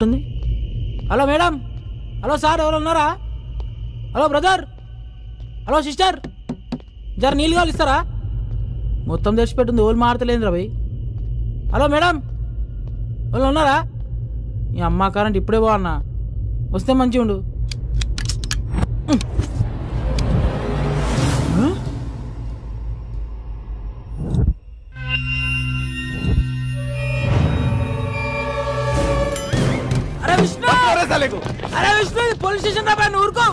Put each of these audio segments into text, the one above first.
Hello madam, hello sir, ఎవరు ఉన్నారా? Hello brother, hello sister, జర నీళ్ళు కావాలి ఇస్తారా? మొత్తం తెచ్చిపెట్టింది, ఓళ్ళు మారతలేదురా భయ్. హలో మేడం, వాళ్ళు ఉన్నారా? ఈ అమ్మ కరెంట్ ఇప్పుడే బాగున్నా, వస్తే మంచిగా ఉండు. అరే విష్ణు, పోలీస్ స్టేషన్ రా బాయ్, నువ్వు ఊరుకో.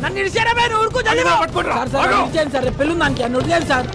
నన్ను ఇడిచారా బాయ్, నువ్వు ఊరుకో. సార్ సార్ పెళ్ళి దానికి అన్న వదిలేదు సార్.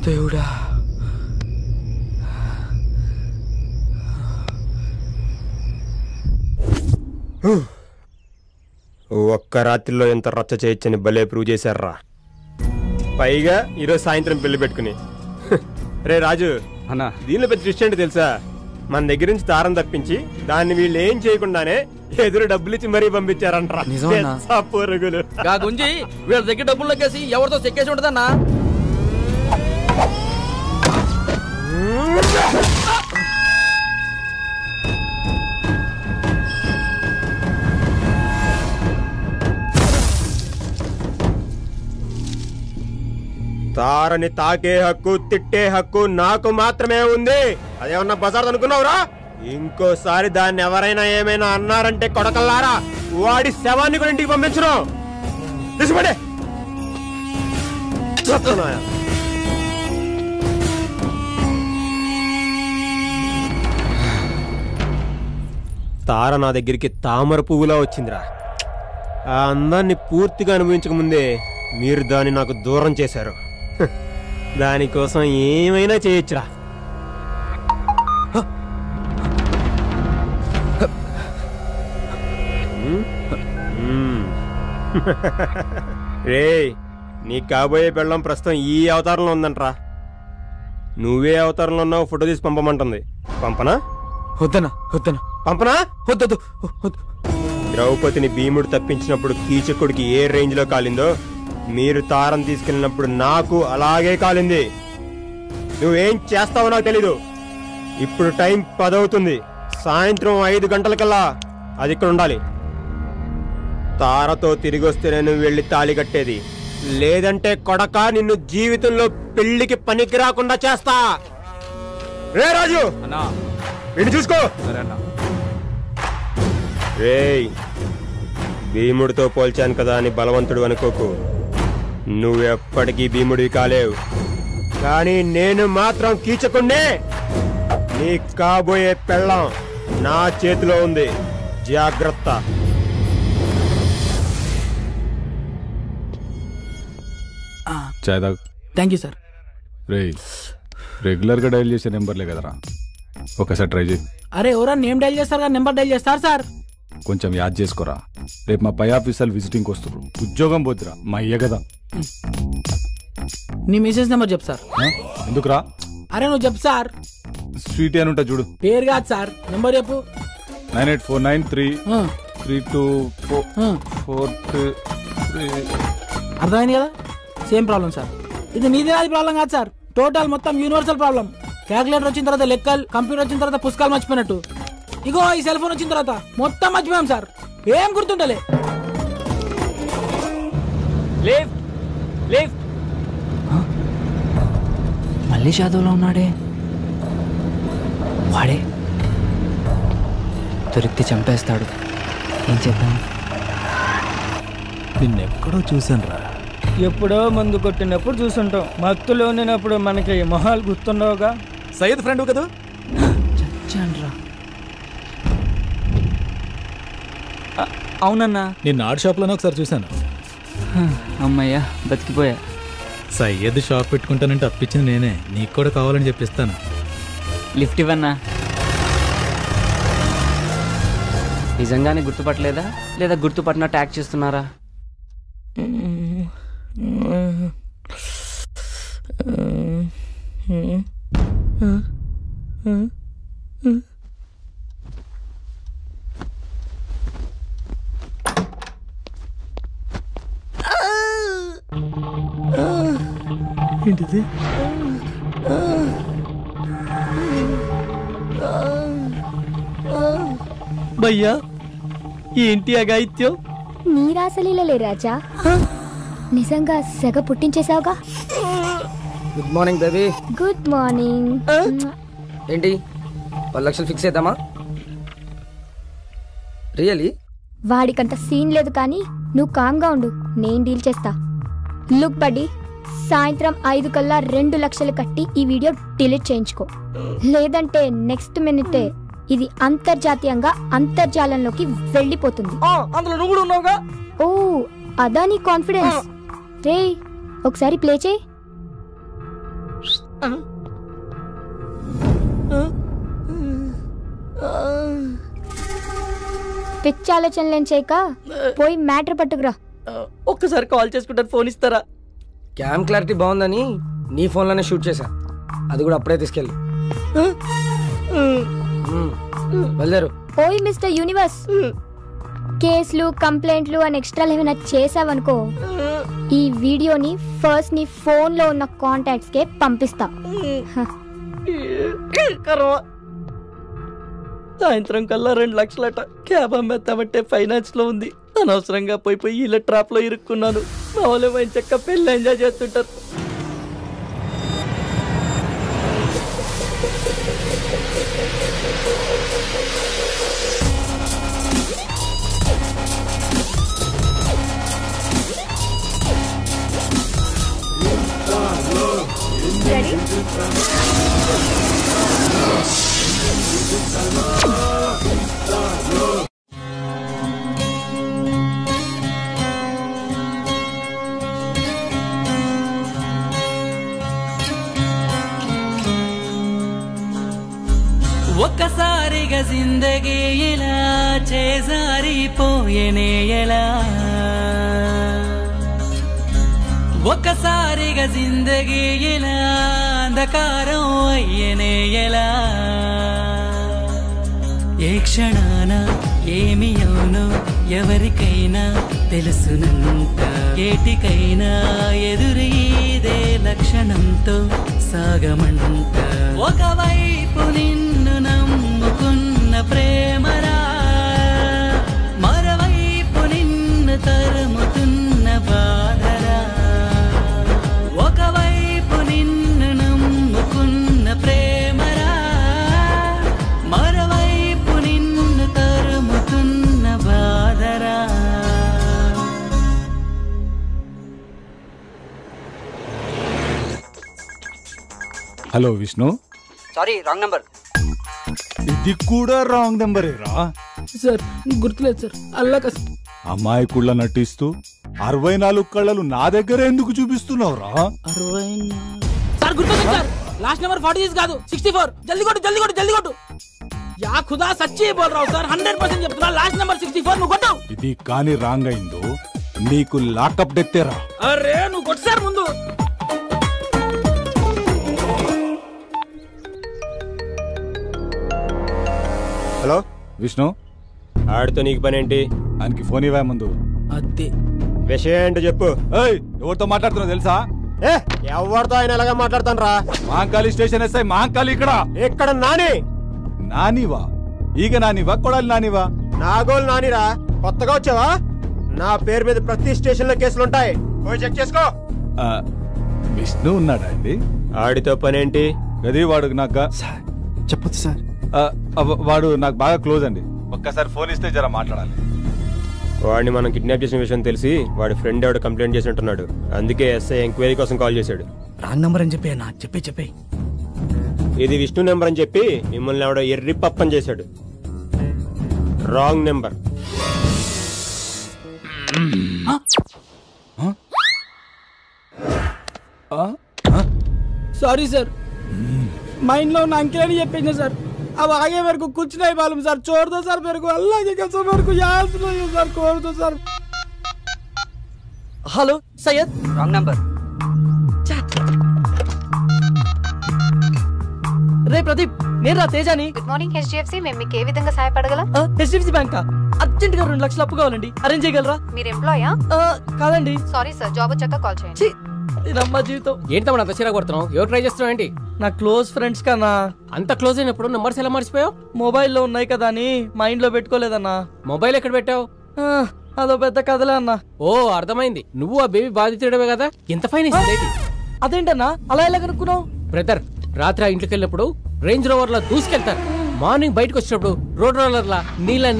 దేవుడా, ఒక్క రాత్రిలో ఎంత రచ్చ చేయొచ్చని భలే ప్రూవ్ చేశారా. పైగా ఈరోజు సాయంత్రం పెళ్లి పెట్టుకుని. రే రాజు అన్నా, దీనిలో పెద్ద ట్విస్ట్ ఏంటి తెలుసా? మన దగ్గర నుంచి దారం తప్పించి దాన్ని వీళ్ళు ఏం చేయకుండానే ఎదురు డబ్బులు ఇచ్చి మరీ పంపించారంటారా. పొరుగులు గుంజి వీళ్ళ దగ్గర డబ్బులు లెక్కేసి ఎవరితో చెక్కేసి ఉంటదన్నా. తారని తాకే హక్కు, తిట్టే హక్కు నాకు మాత్రమే ఉంది. అదేమన్నా బజార్ అనుకున్నావురా? ఇంకోసారి దాన్ని ఎవరైనా ఏమైనా అన్నారంటే కొడకల్లారా, వాడి శవాన్ని కూడా ఇంటికి పంపించను. తీసుపడే. తార నా దగ్గరికి తామర పువ్వులా వచ్చిందిరా. ఆ అందాన్ని పూర్తిగా అనుభవించక ముందే మీరు దాన్ని నాకు దూరం చేశారు. దానికోసం ఏమైనా చేయొచ్చురా. రే, నీ కాబోయే పెళ్ళం ప్రస్తుతం ఈ అవతారంలో ఉందంట్రా. నువ్వే అవతారంలో ఉన్నావు, ఫోటో తీసి పంపమంటుంది. పంపనా? వద్దనా వద్దనా. పంపనా? వద్దొద్దు. ద్రౌపదిని భీముడు తప్పించినప్పుడు కీచకుడికి ఏ రేంజ్ లో కాలిందో, మీరు తారం తీసుకెళ్ళినప్పుడు నాకు అలాగే కాలింది. నువ్వేం చేస్తావో నాకు తెలీదు. ఇప్పుడు టైం 10 అవుతుంది. సాయంత్రం 5 గంటలకల్లా అది ఇక్కడ ఉండాలి. తారతో తిరిగి వస్తేనే నువ్వు వెళ్ళి తాళి కట్టేది. లేదంటే కొడక నిన్ను జీవితంలో పెళ్లికి పనికి రాకుండా చేస్తా. రే రాజు, వీడిని చూసుకో. రేయ్, భీముడితో పోల్చాను కదా అని బలవంతుడు అనుకోకు. నువ్వెప్పటికీ భీముడివి కాలేవు. కానీ నేను మాత్రం కీచకుండే. నీ కాబోయే పెళ్ళం నా చేతిలో ఉంది, జాగ్రత్త. Thank you sir. రెగ్యులర్ గా డైల్ చేసే నెంబర్లే కదరా, ఒకసారి ట్రై చేయి. అరే ఎవరా నేమ్ డైల్ చేస్తారు కదా, నెంబర్ డైల్ చేస్తారు సార్. కొంచెం యాద్ చేసుకోరా. రేపు మా పై ఆఫీసర్లు విజిటింగ్కి వస్తారు. ఉద్యోగం పోతురా, మా అయ్య కదా. నీ మెసేజ్ నెంబర్ చెప్పు సార్. ఎందుకురా? అరే నువ్వు చెప్పు సార్. స్వీట్ అని ఉంటా చూడు. పేరు కాదు సార్, నెంబర్ చెప్పు. 98493244. అర్థమైంది కదా? Same problem sir. ఇది నీదే అది ప్రాబ్లం కాదు సార్, టోటల్ మొత్తం యూనివర్సల్ ప్రాబ్లం. క్యాల్కులేటర్ వచ్చిన తర్వాత లెక్కలు, కంప్యూటర్ వచ్చిన తర్వాత పుస్తకాలు మర్చిపోయినట్టు. ఇగో ఈ సెల్ ఫోన్ వచ్చిన తర్వాత మొత్తం మర్చిపోయాం సార్, ఏం గుర్తుంటలే. మళ్ళీ షాదోలో ఉన్నాడే. వాడే దొరికితే చంపేస్తాడు. ఏం చేద్దాం? నిన్నెక్కడో చూశాను రా. ఎప్పుడో మందు కొట్టినప్పుడు చూసుంటాం, మత్తులో ఉన్నప్పుడు మనకి మొహాలు గుర్తుండవుగా. సయ్యద్ ఫ్రెండ్ కదా? చచ్చాన్రా. అవునన్నా, నిన్న ఆర్ట్ షాప్లోనే ఒకసారి చూశాను. అమ్మయ్యా బతికిపోయా. సయ్యద్ షాప్ పెట్టుకుంటానంటే అప్పించింది నేనే, నీకు కూడా కావాలని చెప్పిస్తాను. లిఫ్ట్ ఇవ్వన్నా. నిజంగానే గుర్తుపట్టలేదా లేదా గుర్తుపట్టినట్టు యాక్ట్ చేస్తున్నారా? ఏంటిది? భయ్యా ఏంటి అగాయిత్యం? నీ రాసలీలలే రాజా, నిజంగా సెగ పుట్టించేసావుగా. Good morning baby. Good morning. ఏంటి 10 లక్షలు ఫిక్స్ చేద్దామా? రియలీ? వాడికంత సీన్ లేదు కానీ నువ్వు కామ్గా ఉండు, నేను డీల్ చేస్తా. లుక్ బడ్డీ, సాయంత్రం 5 కల్లా 2 లక్షలు కట్టి ఈ వీడియో డిలీట్ చేయించుకో, లేదంటే నెక్స్ట్ మినిటే ఇది అంతర్జాతీయంగా అంతర్జాలంలోకి వెళ్ళిపోతుంది. అందులో నువ్వు కూడా ఉన్నావుగా. ఓ అదా నీ కాన్ఫిడెన్స్? రే ఒకసారి ప్లే చేయి. పిచ్చి ఆలోచనలేం చేయక పోయి మ్యాటర్ పట్టుకురా. ఒక్కసారి కాల్ చేసుకుంటాను, ఫోన్ ఇస్తారా? క్యామ్ క్లారిటీ బాగుందని నీ ఫోన్లోనే షూట్ చేశా, అది కూడా అప్పుడే తీసుకెళ్ళి బయలుదేరు. ఓయ్ మిస్టర్ యూనివర్స్, కేసులు కంప్లైంట్లు అని ఎక్స్ట్రా ఏమైనా చేసావనుకో, ఈ వీడియోని ఫస్ట్ నీ ఫోన్ లో ఉన్న కాంటాక్ట్స్ కే పంపిస్తా. సాయంత్రం కల్లా 2 లక్షలట. క్యాబ్ అమ్మేస్తామంటే ఫైనాన్స్ లో ఉంది. అనవసరంగా పోయి ఇలా ట్రాప్ లో ఇరుక్కున్నాను. మా వాళ్ళు మంచి చక్క పెళ్ళి ఎంజాయ్ చేస్తుంటారు. ఒక్కసారిగా జిందగీ ఇలా చేజారిపోయేనే ఎలా, ఒక్కసారిగా జిందగీ ఇలా అంధకారం అయ్యేనే ఎలా, ఏ క్షణాన ఏమి అవునో ఎవరికైనా తెలుసునంట, ఏటికైనా ఎదురీదే లక్షణంతో సాగమంట. ఒకవైపు నిన్ను నమ్ముకున్న ప్రేమరా, మరోవైపు నిన్ను తరుముతున్న బాధరా. ఒకవైపు నిన్ను నమ్ముకున్న ప్రేమరా, మరోవైపు నిన్ను తరుముతున్న బాధరా. Hello Vishnu. Sorry, wrong number. ఇది కూడా రాంగ్ నెంబరేరా? సార్ గుర్తులేదు సార్, అల్లాకస్. అమాయకుళ్ళ నటిస్తూ 64 కళ్ళలు నా దగ్గర ఎందుకు చూపిస్తున్నావురా? 64 సార్ గుర్తుంది సార్. లాస్ట్ నెంబర్ 46 కాదు 64. జల్దీ కొట్టు జల్దీ కొట్టు జల్దీ కొట్టు. యా ఖుదా సచ్చి బోల్ రావు సార్, 100% చెప్తున్నా. లాస్ట్ నెంబర్ 64 నువ్వు కొట్టు. ఇది కానీ రాంగ్ అయిందో నీకు లాకప్ డెత్తేరా. అరే నువ్వు కొట్టు సార్ ముందు. హలో విష్ణు, ఆడితో నీకు పని ఏంటి? ఆయనకి ఫోన్ ఇవ్వా ముందు. అదే విషయం ఏంటో చెప్పు. ఏయ్, ఎవరితో మాట్లాడుతున్నావు తెలుసా? ఎవరితో ఆయన ఎలాగా మాట్లాడతాను రా? మహంకాళి స్టేషన్ ఎస్ఐ మహంకాళి ఇక్కడ. ఇక్కడ నాని. నానివా? ఈగ నానివా కొడాలి నానివా? నాగోలు నానిరా, కొత్తగా వచ్చావా? నా పేరు మీద ప్రతి స్టేషన్ లో కేసులుంటాయి, పోయి చెక్ చేసుకో. విష్ణు ఉన్నాడా అండి? ఆడితో పనేంటి? గది వాడు నాకు చెప్పొచ్చు సార్. వాడు నాకు బాగా క్లోజ్ అండి. ఒక్కసారి ఫోన్ ఇస్తే జర మాట్లాడాలి. వాడిని మనం కిడ్నాప్ చేసిన విషయం తెలిసి వాడి ఫ్రెండ్ ఎవడ కంప్లైంట్ చేసినట్టున్నాడు. అందుకే ఎస్ఐ ఎంక్వైరీ కోసం కాల్ చేశాడు. రాంగ్ నంబర్ అని చెప్పి అన్న చెప్పే ఇది విష్ణు నెంబర్ అని చెప్పి మిమ్మల్ని ఎవడో ఎర్రి పప్పని చేశాడు. Wrong number. సారీ సార్, మైండ్లో ఉన్న అంకెల్ అని చెప్పింది సార్. अब आगे मेरे को कुछ नहीं मालूम सर, छोड़ दो सर मेरे को, अल्लाह की कसम मेरे को याद नहीं है सर, छोड़ दो sir. Hello Syed. Wrong number. రే ప్రదీప్, నేను రా తేజాని. గుడ్ మార్నింగ్ హెచ్డిఎఫ్సి, మేము మీకు ఏ విధంగా సహాయపడగలం? హెచ్డిఎఫ్సి బ్యాంక్ అర్జెంట్ గా 2 లక్షలు అప్పు కావాలండి, అరేంజ్ చేయగలరా? మీరు ఎంప్లాయా? కాదండి. సారీ సార్, జాబ్ వచ్చాక కాల్ చేయండి. ఇదమ్మా జీవితం. ఏంటి తమ్ముడు అంత చిరా కొడుతున్నావు? ఎవరు ట్రై చేస్తున్నావు ఏంటి? నా క్లోజ్ ఫ్రెండ్స్ కన్నా. అంత క్లోజ్ అయినప్పుడు నెంబర్స్ ఎలా మర్చిపోయావు? మొబైల్లో ఉన్నాయి కదా అని మైండ్ లో పెట్టుకోలేదన్నా. మొబైల్ ఎక్కడ పెట్టావు? అదో పెద్ద కథలే అన్నా. ఓ అర్థమైంది, నువ్వు ఆ బేబీ బాధితుడవే కదా. ఎంత ఫైన్ ఇస్తుంది? అదేంటన్నా అలా ఎలా కనుక్కున్నావు? బ్రదర్, రాత్రి ఇంటికి వెళ్ళినప్పుడు రేంజ్ రోవర్ లా దూసుకెళ్తారు, మార్నింగ్ బయటకు వచ్చినప్పుడు రోడ్ రోలర్ లా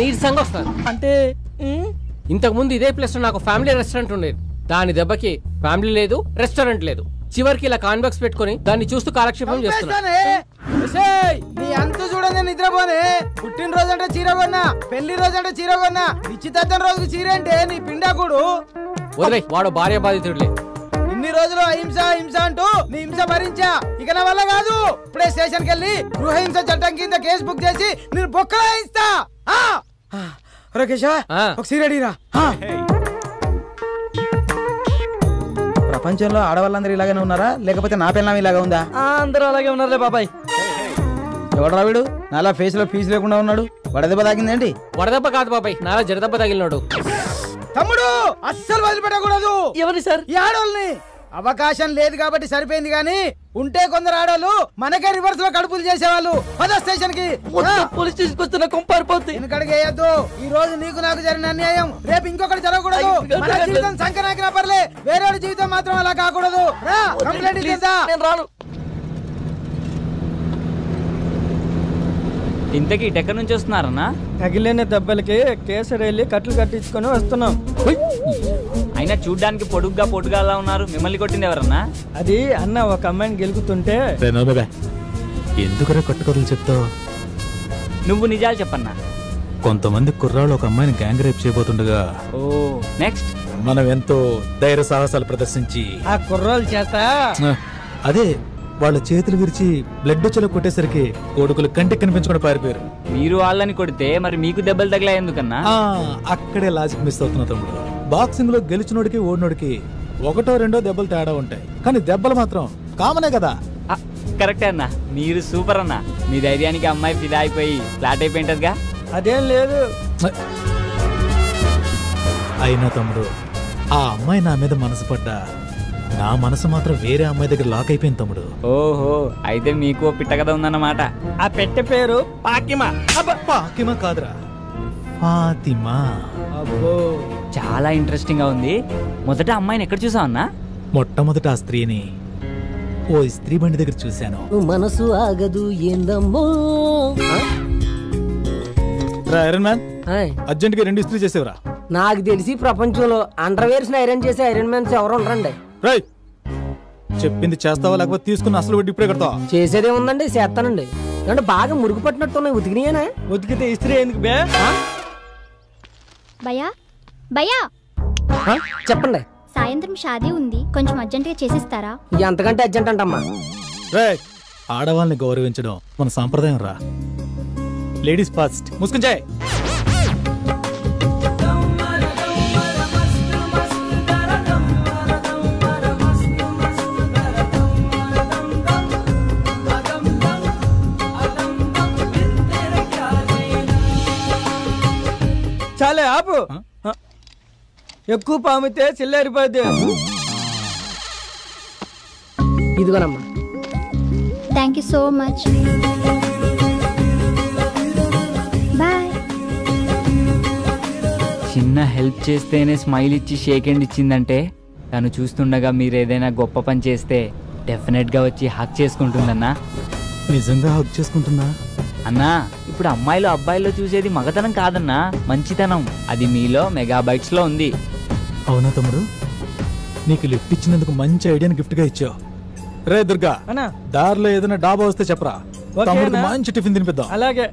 నీరసంగా వస్తారు. అంటే ఇంతకు ముందు ఇదే ప్లేస్ లో నాకు ఫ్యామిలీ రెస్టారెంట్ ఉండేది. దాని దెబ్బకి ఫ్యామిలీ లేదు, రెస్టారెంట్ లేదు. చివరికి ఇలా కాన్బాక్స్ పెట్టుకుని దాన్ని చూస్తూ కాలక్షేపం చేస్తున్నాను. నీ అంత చూడండి నిద్రపోనే. పుట్టినరోజు అంటే చీర కొన్నా, పెళ్లి రోజు అంటే చీర కొన్నా, నిశ్చితార్థం రోజుకి చీర అంటే నీ పిండాకుడు. వదిలే, వాడు భార్య బాధితుడులే. ఇన్ని రోజులు అహింస హింస అంటూ నీ హింస భరించా, ఇక నా వల్ల కాదు. ఇప్పుడే స్టేషన్ కి వెళ్ళి గృహహింస చట్టం కింద కేసు బుక్ చేసి నేను బొక్కలా ఇస్తా. ఒక చీర అడిగిరా. ప్రపంచంలో ఆడవాళ్ళందరూ ఇలాగనే ఉన్నారా, లేకపోతే నా పిల్లం ఇలాగా ఉందా? అందరూ అలాగే ఉన్నారులే బాబాయ్. ఎవడరా వీడు నాలా ఫేస్ లో ఫీజు లేకుండా ఉన్నాడు? వడదెబ్బ తాగిందేంటి? వడదెబ్బ కాదు బాబాయ్, నాలా జడదెబ్బ తగిలినాడు. తమ్ముడు అస్సలు వదిలిపెట్టకూడదు. ఎవరి సార్? ఈ ఆడోళ్ళని. అవకాశం లేదు కాబట్టి సరిపోయింది, గానీ ఉంటే కొందరు ఆడోళ్ళు మనకే రివర్స్ లో కడుపులు చేసేవాళ్ళు. పద స్టేషన్ కి. పోలీస్ స్టేషన్ వస్తున్న కొంపారిపోద్ది. వెనకడిగేయద్దు. ఈ రోజు నీకు నాకు జరిగిన అన్యాయం రేపు ఇంకొకటి జరగకూడదు. మన జీవితం సంకనాకినా పర్లే, వేరే జీవితం మాత్రం అలా కాకూడదు. కంప్లైంట్ ఇచ్చేద్దా? నేను రాను. ఇంతకీ ఎక్కడి నుంచి వస్తున్నారన్నా? తగిలిన దెబ్బలకి కేసరి వెళ్ళి కట్లు కట్టించుకొని వస్తున్నాం. అయినా చూడ్డానికి పొడుగ్గా పొడుగాలా ఉన్నారు, మిమ్మల్ని కొట్టింది ఎవరన్నా? అది అన్న ఒక అమ్మాయిని గెలుకుతుంటే. ఎందుకురా కట్టుకథలు చెప్తావు? నువ్వు నిజాలు చెప్పన్నా. కొంతమంది కుర్రాళ్ళు ఒక అమ్మాయిని గ్యాంగ్ రేప్ చేయబోతుండగా ఓ నెక్స్ట్ మనం ఎంతో ధైర్య సాహసాలు ప్రదర్శించి ఆ కుర్రాళ్ళ చేత అదే వాళ్ళ చేతులు విరిచి బ్లడ్ వచ్చేలా కొట్టేసరికి కొడుకులు కంటికి కనిపించకుండా పారిపోయారు. మీరు వాళ్ళని కొడితే మరి మీకు దెబ్బలు తగిలా ఎందుకన్నా? అక్కడే లాజిక్ మిస్ అవుతున్నా తమ్ముడు. బాక్సింగ్ లో గెలిచినోడికి ఓడినోడికి 1-2 దెబ్బలు తేడా ఉంటాయి, కానీ దెబ్బలు మాత్రం కామనే కదా. కరెక్టే అన్నా, మీరు సూపర్ అన్నా. మీ ధైర్యానికి అమ్మాయి ఫిదా అయిపోయి ఫ్లాట్ అయిపోయింటదిగా. అదేం లేదు. అయినా తమ్ముడు, ఆ అమ్మాయి నా మీద మనసు పడ్డా నా మనసు మాత్రం వేరే అమ్మాయి దగ్గర లాక్ అయిపోయింది తమ్ముడు. ఓహో, అయితే మీకు పిట్ట కథ ఉందన్నమాట. ఆ పెట్టె పేరు పాకిమా. పాకిమా కాదురా, ఫాతిమా. అబ్బో, చాలా ఇంట్రెస్టింగ్ గా ఉంది. మొదట అమ్మాయిని ఎక్కడ చూసావు అన్నా? మొట్టమొదట ఆ స్త్రీని ఓ స్త్రీ బండి దగ్గర చూశాను. మనసు ఆగదు ఏందమ్మో. ఐరన్ మ్యాన్, అర్జెంట్ గా 2 ఇస్త్రీ చేసేవరా. నాకు తెలిసి ప్రపంచంలో అండర్వేర్స్ ఐరన్ చేసే ఐరన్ మ్యాన్స్ ఎవరు ఉండరండి. చెప్పింది చేస్తావా లేకపోతే తీసుకుని అసలు వడ్డీ ఇప్పుడే కడతావా? చేసేదే ఉందండి, చేస్తానండి. అంటే బాగా మురుగు పట్టినట్టున్నాయి, ఉతికినాయనా? ఉతికితే ఇస్త్రీ ఎందుకు బే? భయ్యా భయ్యా చెప్పండి. సాయంత్రం షాదీ ఉంది, కొంచెం అర్జెంట్ గా చేసిస్తారా? ఎంతకంటే అర్జెంట్ అంటమ్మా. ఆడవాళ్ళని గౌరవించడం మన సాంప్రదాయం రా. Ladies first. ముసుకుంచాయ్. చాలే ఆపు. ఎక్కువ పామితే చిల్లారిపోద్ది. ఇదిగోనమ్మా. Thank you so much. Bye. చిన్న హెల్ప్ చేస్తేనే స్మైల్ ఇచ్చి షేక్ హ్యాండ్ ఇచ్చిందంటే తను చూస్తుండగా మీరు ఏదైనా గొప్ప పని చేస్తే డెఫినెట్ గా వచ్చి హక్ చేసుకుంటుందన్నా. నిజంగా హక్ చేసుకుంటుందా? అన్నా ఇప్పుడు అమ్మాయిలు అబ్బాయిల్లో చూసేది మగతనం కాదన్నా, మంచితనం. అది మీలో మెగాబైట్స్ లో ఉంది. అవునా తమ్ముడు, నీకు లిఫ్ట్ ఇచ్చినందుకు మంచి ఐడియాని గిఫ్ట్ గా ఇచ్చావు. రే దుర్గా, దారిలో ఏదైనా డాబా వస్తే చెప్పరా, తమ్ముడికి మంచి టిఫిన్ తినిపిద్దాం. అలాగే.